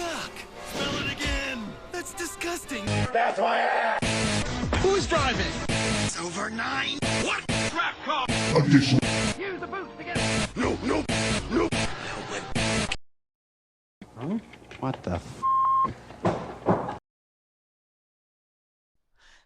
Yuck! Smell it again! That's disgusting! That's my ass! Who's driving? It's over 9. What? Trap car! Additional. Use the boots to get it! No. Huh? What the f?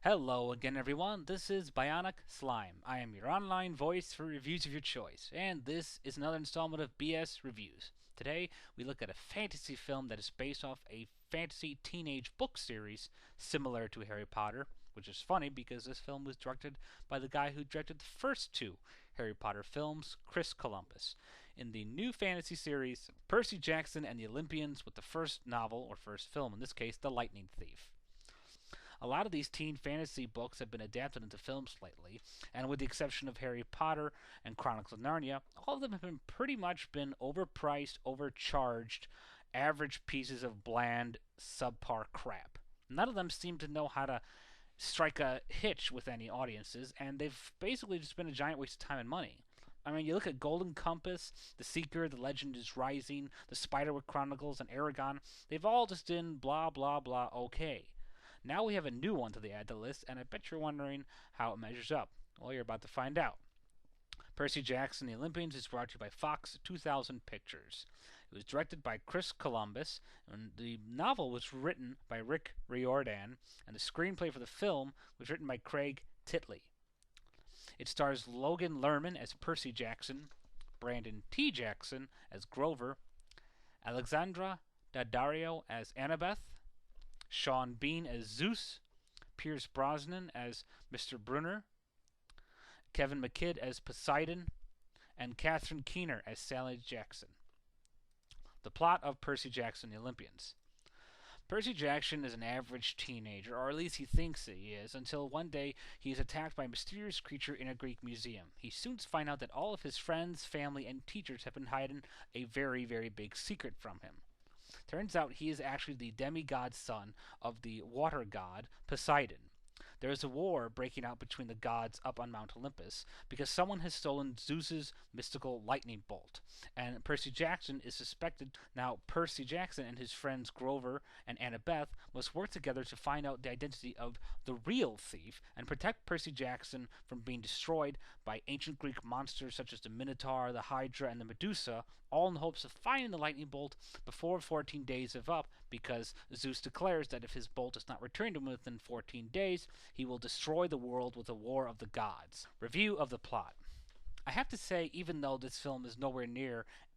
Hello again, everyone. This is Bionic Slime. I am your online voice for reviews of your choice, and this is another installment of BS Reviews. Today, we look at a fantasy film that is based off a fantasy teenage book series similar to Harry Potter, which is funny because this film was directed by the guy who directed the first two Harry Potter films, Chris Columbus. In the new fantasy series, Percy Jackson and the Olympians, with the first novel, or first film in this case, The Lightning Thief. A lot of these teen fantasy books have been adapted into films lately, and with the exception of Harry Potter and Chronicles of Narnia, all of them have been pretty much been overpriced, overcharged, average pieces of bland, subpar crap. None of them seem to know how to strike a hitch with any audiences, and they've basically just been a giant waste of time and money. I mean, you look at Golden Compass, The Seeker, The Legend is Rising, The Spiderwick Chronicles, and Aragon. They've all just been blah, blah, blah, okay. Now we have a new one to add to the list, and I bet you're wondering how it measures up. Well, you're about to find out. Percy Jackson, The Olympians is brought to you by Fox 2000 Pictures. It was directed by Chris Columbus, and the novel was written by Rick Riordan, and the screenplay for the film was written by Craig Titley. It stars Logan Lerman as Percy Jackson, Brandon T. Jackson as Grover, Alexandra Daddario as Annabeth, Sean Bean as Zeus, Pierce Brosnan as Mr. Brunner, Kevin McKidd as Poseidon, and Catherine Keener as Sally Jackson. The plot of Percy Jackson, the Olympians. Percy Jackson is an average teenager, or at least he thinks he is, until one day he is attacked by a mysterious creature in a Greek museum. He soon finds out that all of his friends, family, and teachers have been hiding a very, very big secret from him. Turns out he is actually the demigod son of the water god Poseidon. There is a war breaking out between the gods up on Mount Olympus because someone has stolen Zeus's mystical lightning bolt, and Percy Jackson is suspected. Now, Percy Jackson and his friends Grover and Annabeth must work together to find out the identity of the real thief and protect Percy Jackson from being destroyed by ancient Greek monsters such as the Minotaur, the Hydra, and the Medusa, all in the hopes of finding the lightning bolt before 14 days is up, because Zeus declares that if his bolt is not returned to him within 14 days, he will destroy the world with a war of the gods. Review of the plot. I have to say, even though this film is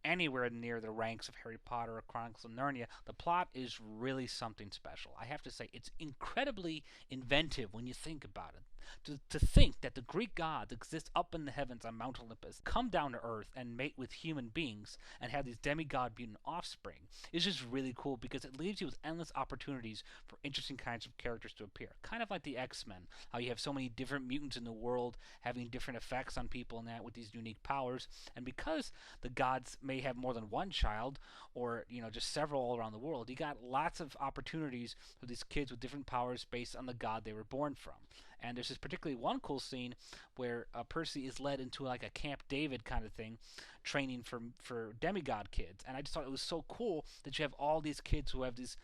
anywhere near the ranks of Harry Potter or Chronicles of Narnia, the plot is really something special. I have to say, it's incredibly inventive when you think about it. To think that the Greek gods exist up in the heavens on Mount Olympus, come down to Earth and mate with human beings, and have these demigod mutant offspring is just really cool, because it leaves you with endless opportunities for interesting kinds of characters to appear. Kind of like the X-Men, how you have so many different mutants in the world having different effects on people and that with these unique powers. And because the gods may have more than one child, or just several all around the world, you got lots of opportunities for these kids with different powers based on the god they were born from. And there's this particularly one cool scene where Percy is led into like a Camp David kind of thing, training for demigod kids. And I just thought it was so cool that you have all these kids who have this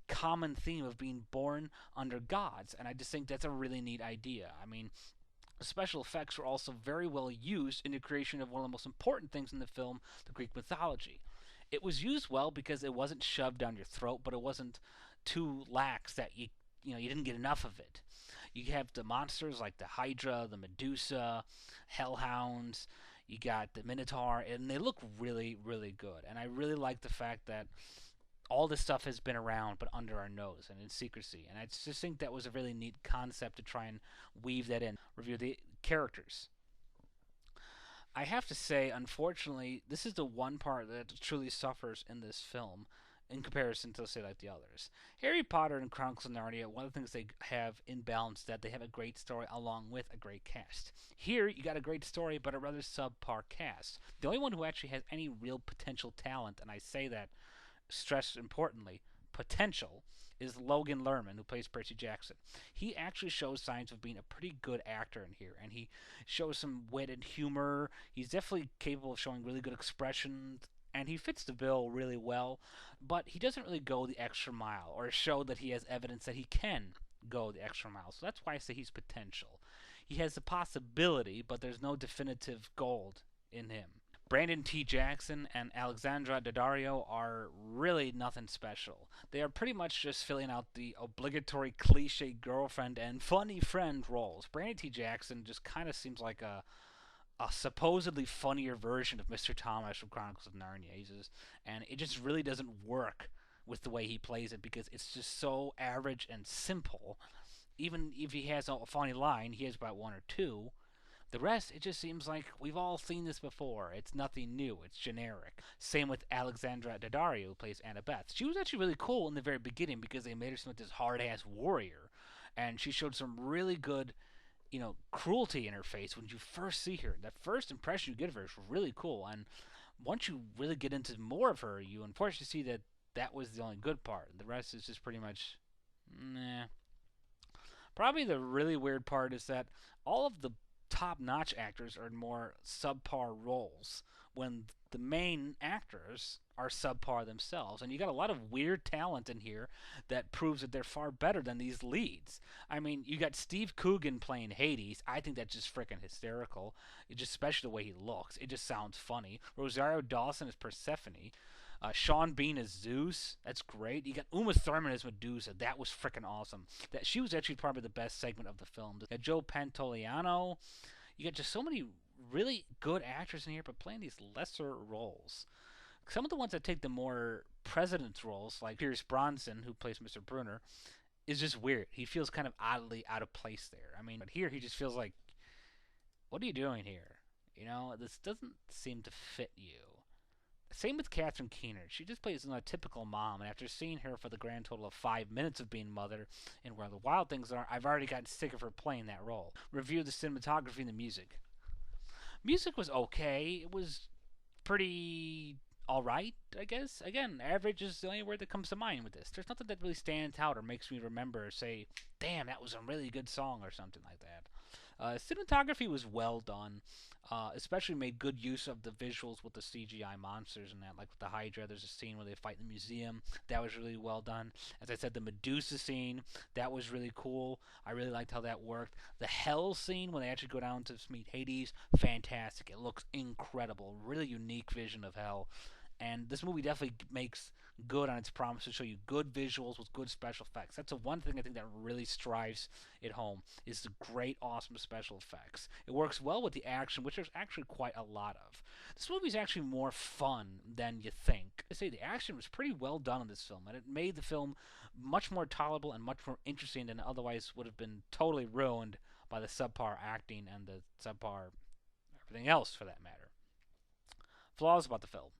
common theme of being born under gods. And I just think that's a really neat idea. I mean, the special effects were also very well used in the creation of one of the most important things in the film, the Greek mythology. It was used well because it wasn't shoved down your throat, but it wasn't too lax that you didn't get enough of it. You have the monsters like the Hydra, the Medusa, Hellhounds. You got the Minotaur, and they look really, really good. And I really like the fact that all this stuff has been around, but under our nose and in secrecy. And I just think that was a really neat concept to try and weave that in. Review the characters. I have to say, unfortunately, this is the one part that truly suffers in this film in comparison to, say, like the others. Harry Potter and Chronicles of Narnia, one of the things they have in balance is that they have a great story along with a great cast. Here, you got a great story, but a rather subpar cast. The only one who actually has any real potential talent, and I say that, stressed importantly, potential, is Logan Lerman, who plays Percy Jackson. He actually shows signs of being a pretty good actor in here, and he shows some wit and humor. He's definitely capable of showing really good expressions and he fits the bill really well, but he doesn't really go the extra mile or show that he has evidence that he can go the extra mile. So that's why I say he's potential. He has the possibility, but there's no definitive gold in him. Brandon T. Jackson and Alexandra Daddario are really nothing special. They are pretty much just filling out the obligatory cliche girlfriend and funny friend roles. Brandon T. Jackson just kind of seems like a supposedly funnier version of Mr. Thomas from Chronicles of Narnia. And it just really doesn't work with the way he plays it because it's just so average and simple. Even if he has a funny line, he has about one or two. The rest, it just seems like we've all seen this before. It's nothing new. It's generic. Same with Alexandra Daddario, who plays Annabeth. She was actually really cool in the very beginning because they made her seem like this hard-ass warrior. And she showed some really good, cruelty in her face when you first see her. That first impression you get of her is really cool. And once you really get into more of her, you unfortunately see that that was the only good part. The rest is just pretty much, nah. Probably the really weird part is that all of the top-notch actors are in more subpar roles when the main actors are subpar themselves. And you got a lot of weird talent in here that proves that they're far better than these leads. I mean, you got Steve Coogan playing Hades. I think that's just freaking hysterical. Especially the way he looks. It just sounds funny. Rosario Dawson is Persephone. Sean Bean as Zeus. That's great. You got Uma Thurman as Medusa. That was freaking awesome. She was actually probably the best segment of the film. You got Joe Pantoliano. You got just so many really good actors in here, but playing these lesser roles. Some of the ones that take the more president's roles, like Pierce Bronsan, who plays Mr. Brunner, is just weird. He feels kind of oddly out of place there. I mean, but here he just feels like, what are you doing here? This doesn't seem to fit you. Same with Catherine Keener. She just plays a typical mom, and after seeing her for the grand total of 5 minutes of being mother and Where the Wild Things Are, I've already gotten sick of her playing that role. Review the cinematography and the music. Music was okay. It was pretty alright, I guess. Again, average is the only word that comes to mind with this. There's nothing that really stands out or makes me remember or say, damn, that was a really good song or something like that. Cinematography was well done, especially made good use of the visuals with the CGI monsters and that. Like with the Hydra, there's a scene where they fight in the museum. That was really well done. As I said, the Medusa scene, that was really cool. I really liked how that worked. The Hell scene, when they actually go down to meet Hades, fantastic. It looks incredible. Really unique vision of Hell. And this movie definitely makes good on its promise to show you good visuals with good special effects. That's the one thing I think that really strives it home, is the great, awesome special effects. It works well with the action, which there's actually quite a lot of. This movie is actually more fun than you think. I say the action was pretty well done in this film, and it made the film much more tolerable and much more interesting than otherwise would have been totally ruined by the subpar acting and the subpar everything else, for that matter. Flaws about the film.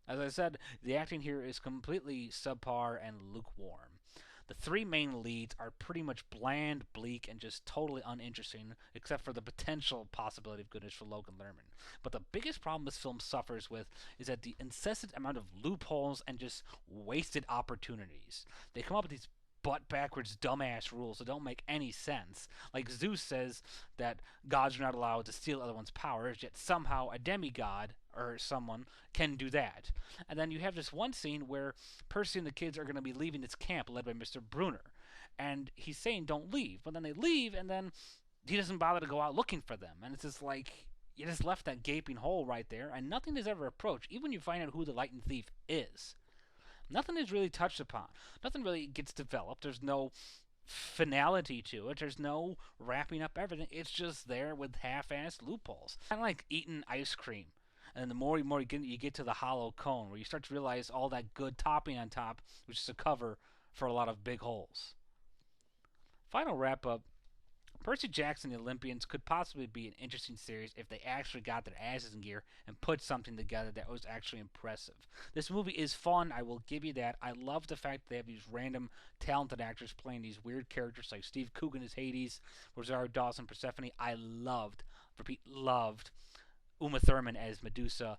As I said, the acting here is completely subpar and lukewarm. The three main leads are pretty much bland, bleak, and just totally uninteresting, except for the potential possibility of goodness for Logan Lerman. But the biggest problem this film suffers with is that the incessant amount of loopholes and just wasted opportunities. They come up with these butt-backwards dumbass rules that don't make any sense. Like Zeus says that gods are not allowed to steal other one's powers, yet somehow a demigod or someone can do that. And then you have this one scene where Percy and the kids are going to be leaving this camp led by Mr. Brunner. And he's saying don't leave, but then they leave and then he doesn't bother to go out looking for them. And it's just like, you just left that gaping hole right there and nothing is ever approached, even when you find out who the Lightning Thief is. Nothing is really touched upon. Nothing really gets developed. There's no finality to it. There's no wrapping up everything. It's just there with half-assed loopholes. Kind of like eating ice cream. And the more you get to the hollow cone, where you start to realize all that good topping on top, which is a cover for a lot of big holes. Final wrap-up. Percy Jackson and the Olympians could possibly be an interesting series if they actually got their asses in gear and put something together that was actually impressive. This movie is fun, I will give you that. I love the fact that they have these random talented actors playing these weird characters like Steve Coogan as Hades, Rosario Dawson, Persephone. I loved Uma Thurman as Medusa.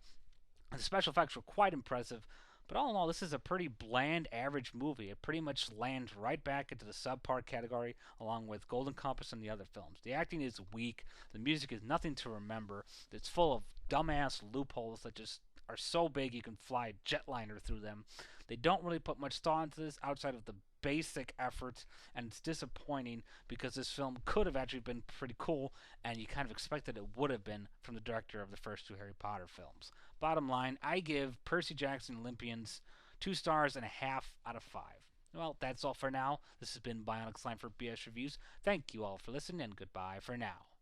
And the special effects were quite impressive. But all in all, this is a pretty bland, average movie. It pretty much lands right back into the subpar category, along with Golden Compass and the other films. The acting is weak. The music is nothing to remember. It's full of dumbass loopholes that just are so big you can fly a jetliner through them. They don't really put much thought into this outside of the basic effort, and it's disappointing because this film could have actually been pretty cool, and you kind of expected it would have been from the director of the first 2 Harry Potter films. Bottom line, I give Percy Jackson Olympians 2 stars and a half out of 5. Well, that's all for now. This has been Bionic Slime for BS Reviews. Thank you all for listening, and goodbye for now.